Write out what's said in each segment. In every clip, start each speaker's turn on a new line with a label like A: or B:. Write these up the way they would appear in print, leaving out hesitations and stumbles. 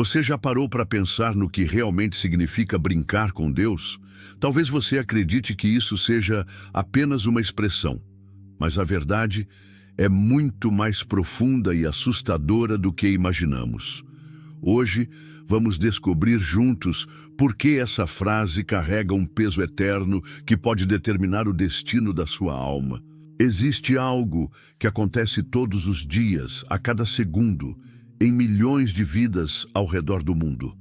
A: Você já parou para pensar no que realmente significa brincar com Deus? Talvez você acredite que isso seja apenas uma expressão, mas a verdade é muito mais profunda e assustadora do que imaginamos. Hoje, vamos descobrir juntos por que essa frase carrega um peso eterno que pode determinar o destino da sua alma. Existe algo que acontece todos os dias, a cada segundo, em milhões de vidas ao redor do mundo.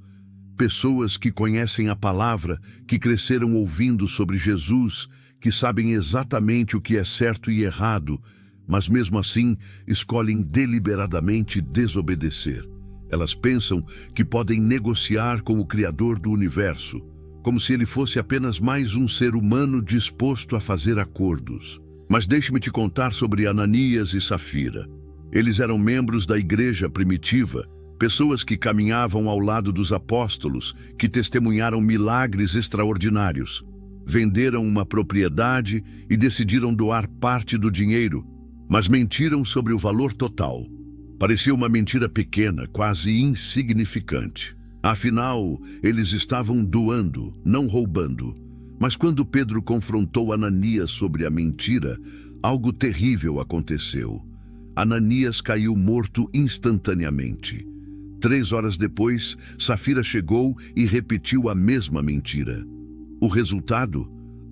A: Pessoas que conhecem a palavra, que cresceram ouvindo sobre Jesus, que sabem exatamente o que é certo e errado, mas mesmo assim escolhem deliberadamente desobedecer. Elas pensam que podem negociar com o Criador do universo, como se ele fosse apenas mais um ser humano disposto a fazer acordos. Mas deixe-me te contar sobre Ananias e Safira. Eles eram membros da igreja primitiva, pessoas que caminhavam ao lado dos apóstolos, que testemunharam milagres extraordinários. Venderam uma propriedade e decidiram doar parte do dinheiro, mas mentiram sobre o valor total. Parecia uma mentira pequena, quase insignificante. Afinal, eles estavam doando, não roubando. Mas quando Pedro confrontou Ananias sobre a mentira, algo terrível aconteceu. Ananias caiu morto instantaneamente. 3 horas depois, Safira chegou e repetiu a mesma mentira. O resultado?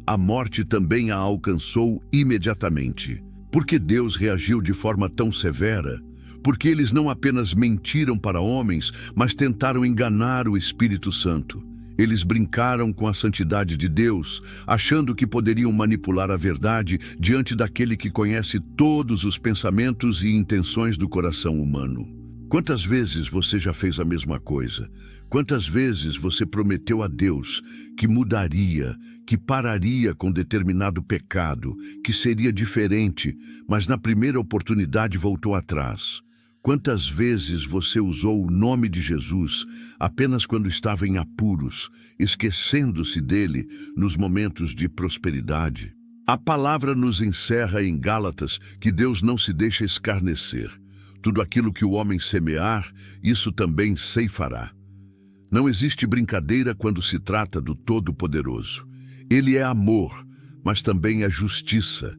A: A morte também a alcançou imediatamente. Por que Deus reagiu de forma tão severa? Porque eles não apenas mentiram para homens, mas tentaram enganar o Espírito Santo. Eles brincaram com a santidade de Deus, achando que poderiam manipular a verdade diante daquele que conhece todos os pensamentos e intenções do coração humano. Quantas vezes você já fez a mesma coisa? Quantas vezes você prometeu a Deus que mudaria, que pararia com determinado pecado, que seria diferente, mas na primeira oportunidade voltou atrás? Quantas vezes você usou o nome de Jesus apenas quando estava em apuros, esquecendo-se dele nos momentos de prosperidade? A palavra nos encerra em Gálatas que Deus não se deixa escarnecer. Tudo aquilo que o homem semear, isso também ceifará. Não existe brincadeira quando se trata do Todo-Poderoso. Ele é amor, mas também é justiça.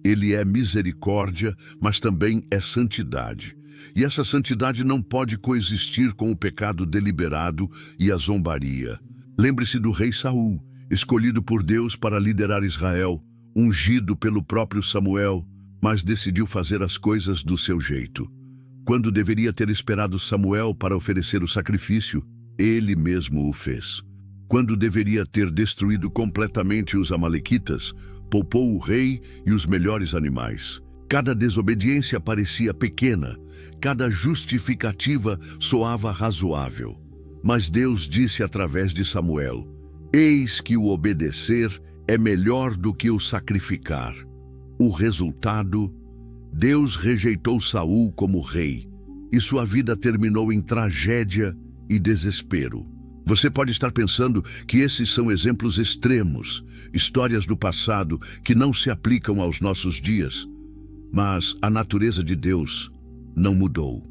A: Ele é misericórdia, mas também é santidade. E essa santidade não pode coexistir com o pecado deliberado e a zombaria. Lembre-se do rei Saul, escolhido por Deus para liderar Israel, ungido pelo próprio Samuel, mas decidiu fazer as coisas do seu jeito. Quando deveria ter esperado Samuel para oferecer o sacrifício, ele mesmo o fez. Quando deveria ter destruído completamente os amalequitas, poupou o rei e os melhores animais. Cada desobediência parecia pequena, cada justificativa soava razoável. Mas Deus disse através de Samuel: "Eis que o obedecer é melhor do que o sacrificar." O resultado? Deus rejeitou Saul como rei, e sua vida terminou em tragédia e desespero. Você pode estar pensando que esses são exemplos extremos, histórias do passado que não se aplicam aos nossos dias. Mas a natureza de Deus não mudou.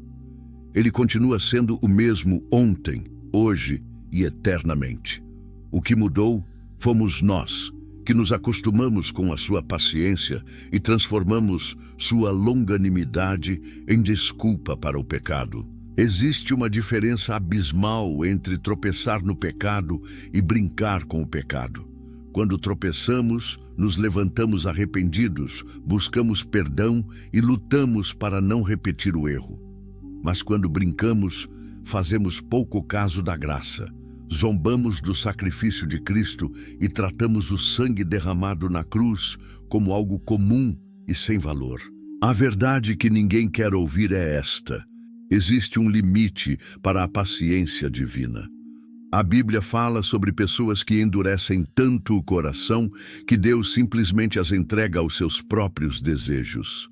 A: Ele continua sendo o mesmo ontem, hoje e eternamente. O que mudou fomos nós, que nos acostumamos com a sua paciência e transformamos sua longanimidade em desculpa para o pecado. Existe uma diferença abismal entre tropeçar no pecado e brincar com o pecado. Quando tropeçamos, nos levantamos arrependidos, buscamos perdão e lutamos para não repetir o erro. Mas quando brincamos, fazemos pouco caso da graça. Zombamos do sacrifício de Cristo e tratamos o sangue derramado na cruz como algo comum e sem valor. A verdade que ninguém quer ouvir é esta: existe um limite para a paciência divina. A Bíblia fala sobre pessoas que endurecem tanto o coração que Deus simplesmente as entrega aos seus próprios desejos.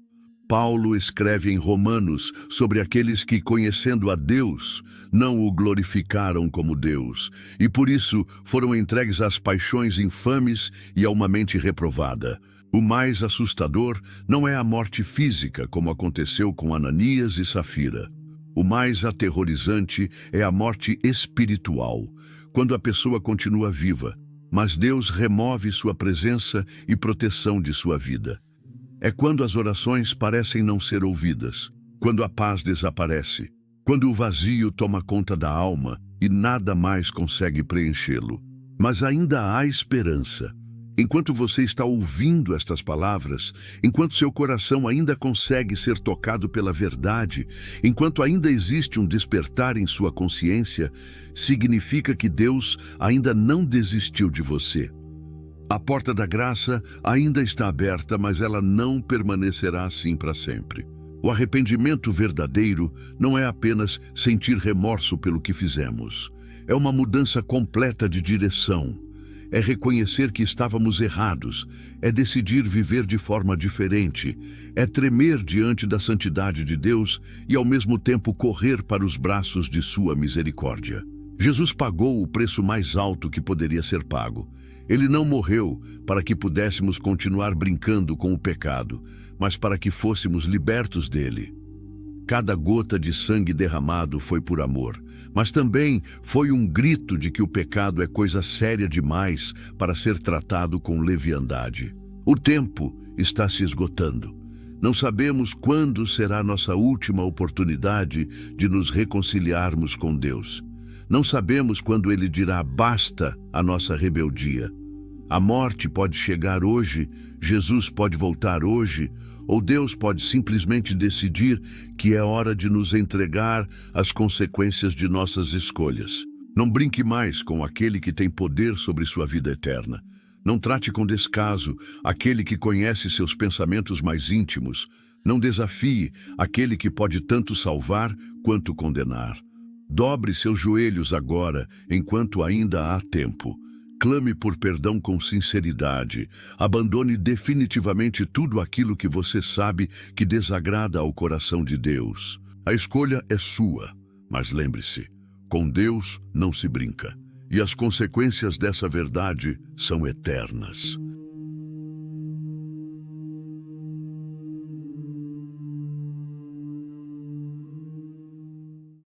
A: Paulo escreve em Romanos sobre aqueles que, conhecendo a Deus, não o glorificaram como Deus, e por isso foram entregues às paixões infames e a uma mente reprovada. O mais assustador não é a morte física, como aconteceu com Ananias e Safira. O mais aterrorizante é a morte espiritual, quando a pessoa continua viva, mas Deus remove sua presença e proteção de sua vida. É quando as orações parecem não ser ouvidas, quando a paz desaparece, quando o vazio toma conta da alma e nada mais consegue preenchê-lo. Mas ainda há esperança. Enquanto você está ouvindo estas palavras, enquanto seu coração ainda consegue ser tocado pela verdade, enquanto ainda existe um despertar em sua consciência, significa que Deus ainda não desistiu de você. A porta da graça ainda está aberta, mas ela não permanecerá assim para sempre. O arrependimento verdadeiro não é apenas sentir remorso pelo que fizemos. É uma mudança completa de direção. É reconhecer que estávamos errados, é decidir viver de forma diferente, é tremer diante da santidade de Deus e ao mesmo tempo correr para os braços de sua misericórdia. Jesus pagou o preço mais alto que poderia ser pago. Ele não morreu para que pudéssemos continuar brincando com o pecado, mas para que fôssemos libertos dele. Cada gota de sangue derramado foi por amor, mas também foi um grito de que o pecado é coisa séria demais para ser tratado com leviandade. O tempo está se esgotando. Não sabemos quando será nossa última oportunidade de nos reconciliarmos com Deus. Não sabemos quando Ele dirá basta à nossa rebeldia. A morte pode chegar hoje, Jesus pode voltar hoje, ou Deus pode simplesmente decidir que é hora de nos entregar às consequências de nossas escolhas. Não brinque mais com aquele que tem poder sobre sua vida eterna. Não trate com descaso aquele que conhece seus pensamentos mais íntimos. Não desafie aquele que pode tanto salvar quanto condenar. Dobre seus joelhos agora, enquanto ainda há tempo. Clame por perdão com sinceridade. Abandone definitivamente tudo aquilo que você sabe que desagrada ao coração de Deus. A escolha é sua, mas lembre-se, com Deus não se brinca. E as consequências dessa verdade são eternas.